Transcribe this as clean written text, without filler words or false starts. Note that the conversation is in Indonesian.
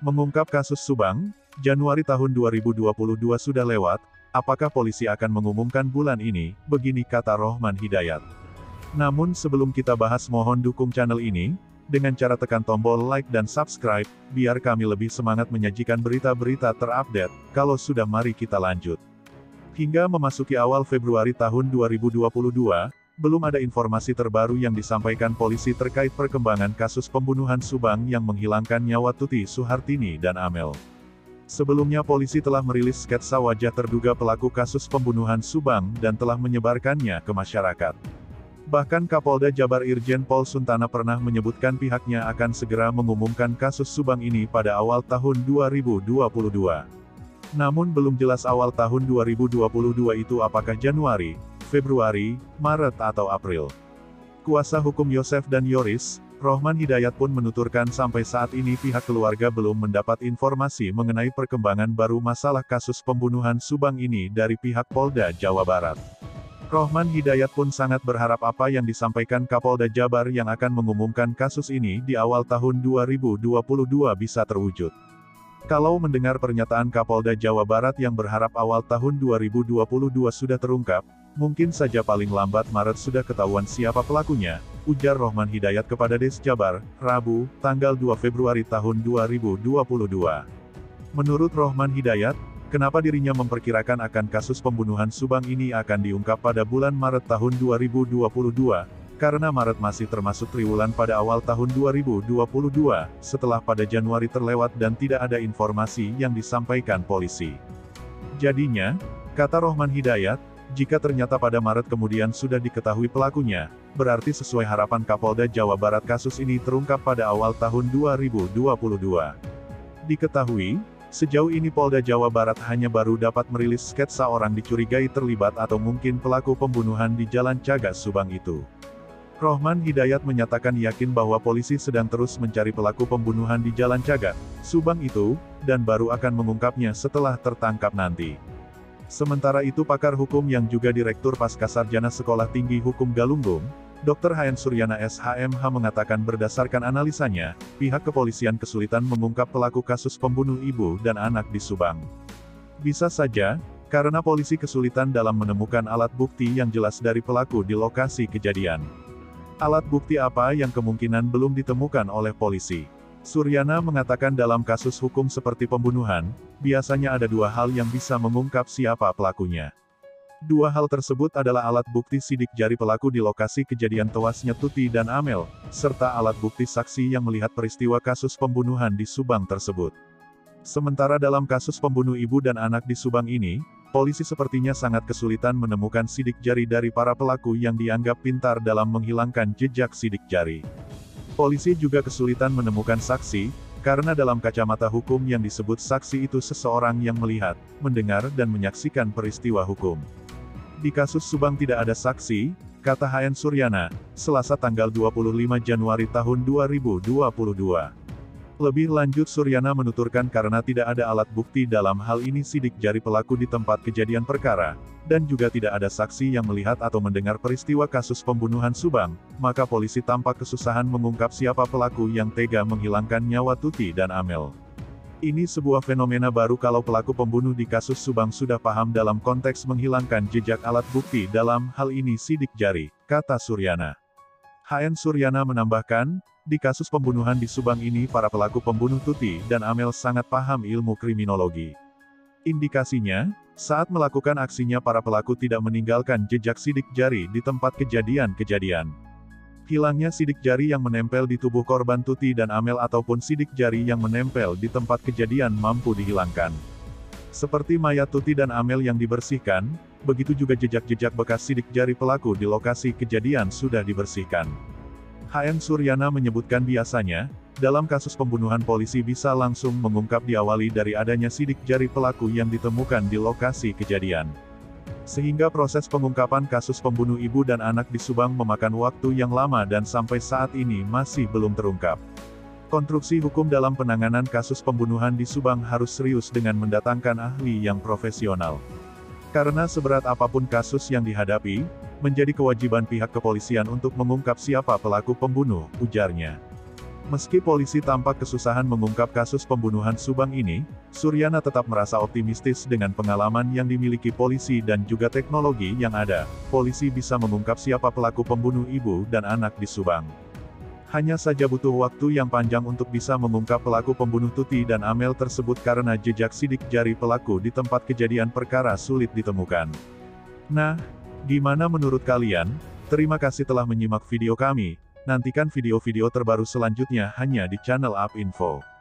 Mengungkap kasus Subang, Januari tahun 2022 sudah lewat, apakah polisi akan mengumumkan bulan ini, begini kata Rohman Hidayat. Namun sebelum kita bahas mohon dukung channel ini, dengan cara tekan tombol like dan subscribe, biar kami lebih semangat menyajikan berita-berita terupdate. Kalau sudah mari kita lanjut. Hingga memasuki awal Februari tahun 2022, belum ada informasi terbaru yang disampaikan polisi terkait perkembangan kasus pembunuhan Subang yang menghilangkan nyawa Tuti Suhartini dan Amel. Sebelumnya polisi telah merilis sketsa wajah terduga pelaku kasus pembunuhan Subang dan telah menyebarkannya ke masyarakat. Bahkan Kapolda Jabar Irjen Pol Suntana pernah menyebutkan pihaknya akan segera mengumumkan kasus Subang ini pada awal tahun 2022. Namun belum jelas awal tahun 2022 itu apakah Januari, Februari, Maret atau April. Kuasa hukum Yosef dan Yoris, Rohman Hidayat pun menuturkan sampai saat ini pihak keluarga belum mendapat informasi mengenai perkembangan baru masalah kasus pembunuhan Subang ini dari pihak Polda Jawa Barat. Rohman Hidayat pun sangat berharap apa yang disampaikan Kapolda Jabar yang akan mengumumkan kasus ini di awal tahun 2022 bisa terwujud. Kalau mendengar pernyataan Kapolda Jawa Barat yang berharap awal tahun 2022 sudah terungkap, mungkin saja paling lambat Maret sudah ketahuan siapa pelakunya, ujar Rohman Hidayat kepada Des Jabar, Rabu, tanggal 2 Februari tahun 2022. Menurut Rohman Hidayat, kenapa dirinya memperkirakan akan kasus pembunuhan Subang ini akan diungkap pada bulan Maret tahun 2022, karena Maret masih termasuk triwulan pada awal tahun 2022, setelah pada Januari terlewat dan tidak ada informasi yang disampaikan polisi. Jadinya, kata Rohman Hidayat, jika ternyata pada Maret kemudian sudah diketahui pelakunya, berarti sesuai harapan Kapolda Jawa Barat kasus ini terungkap pada awal tahun 2022. Diketahui, sejauh ini Polda Jawa Barat hanya baru dapat merilis sketsa orang dicurigai terlibat atau mungkin pelaku pembunuhan di Jalan Cagas Subang itu. Rohman Hidayat menyatakan yakin bahwa polisi sedang terus mencari pelaku pembunuhan di Jalan Cagas, Subang itu, dan baru akan mengungkapnya setelah tertangkap nanti. Sementara itu pakar hukum yang juga Direktur Pascasarjana Sekolah Tinggi Hukum Galunggung, Dr. Hayan Suryana SHMH mengatakan berdasarkan analisanya, pihak kepolisian kesulitan mengungkap pelaku kasus pembunuh ibu dan anak di Subang. Bisa saja, karena polisi kesulitan dalam menemukan alat bukti yang jelas dari pelaku di lokasi kejadian. Alat bukti apa yang kemungkinan belum ditemukan oleh polisi? Suryana mengatakan dalam kasus hukum seperti pembunuhan, biasanya ada dua hal yang bisa mengungkap siapa pelakunya. Dua hal tersebut adalah alat bukti sidik jari pelaku di lokasi kejadian tewasnya Tuti dan Amel, serta alat bukti saksi yang melihat peristiwa kasus pembunuhan di Subang tersebut. Sementara dalam kasus pembunuh ibu dan anak di Subang ini, polisi sepertinya sangat kesulitan menemukan sidik jari dari para pelaku yang dianggap pintar dalam menghilangkan jejak sidik jari. Polisi juga kesulitan menemukan saksi, karena dalam kacamata hukum yang disebut saksi itu seseorang yang melihat, mendengar dan menyaksikan peristiwa hukum. Di kasus Subang tidak ada saksi, kata Hayan Suryana, Selasa tanggal 25 Januari tahun 2022. Lebih lanjut Suryana menuturkan karena tidak ada alat bukti dalam hal ini sidik jari pelaku di tempat kejadian perkara, dan juga tidak ada saksi yang melihat atau mendengar peristiwa kasus pembunuhan Subang, maka polisi tampak kesusahan mengungkap siapa pelaku yang tega menghilangkan nyawa Tuti dan Amel. Ini sebuah fenomena baru kalau pelaku pembunuh di kasus Subang sudah paham dalam konteks menghilangkan jejak alat bukti dalam hal ini sidik jari, kata Suryana. Hayan Suryana menambahkan, di kasus pembunuhan di Subang ini para pelaku pembunuh Tuti dan Amel sangat paham ilmu kriminologi. Indikasinya, saat melakukan aksinya para pelaku tidak meninggalkan jejak sidik jari di tempat kejadian-kejadian. Hilangnya sidik jari yang menempel di tubuh korban Tuti dan Amel ataupun sidik jari yang menempel di tempat kejadian mampu dihilangkan. Seperti mayat Tuti dan Amel yang dibersihkan, begitu juga jejak-jejak bekas sidik jari pelaku di lokasi kejadian sudah dibersihkan. HM Suryana menyebutkan biasanya, dalam kasus pembunuhan polisi bisa langsung mengungkap diawali dari adanya sidik jari pelaku yang ditemukan di lokasi kejadian. Sehingga proses pengungkapan kasus pembunuh ibu dan anak di Subang memakan waktu yang lama dan sampai saat ini masih belum terungkap. Konstruksi hukum dalam penanganan kasus pembunuhan di Subang harus serius dengan mendatangkan ahli yang profesional. Karena seberat apapun kasus yang dihadapi, menjadi kewajiban pihak kepolisian untuk mengungkap siapa pelaku pembunuh, ujarnya. Meski polisi tampak kesusahan mengungkap kasus pembunuhan Subang ini, Suryana tetap merasa optimistis dengan pengalaman yang dimiliki polisi dan juga teknologi yang ada. Polisi bisa mengungkap siapa pelaku pembunuh ibu dan anak di Subang. Hanya saja butuh waktu yang panjang untuk bisa mengungkap pelaku pembunuh Tuti dan Amel tersebut karena jejak sidik jari pelaku di tempat kejadian perkara sulit ditemukan. Nah, gimana menurut kalian? Terima kasih telah menyimak video kami. Nantikan video-video terbaru selanjutnya hanya di channel UP Info.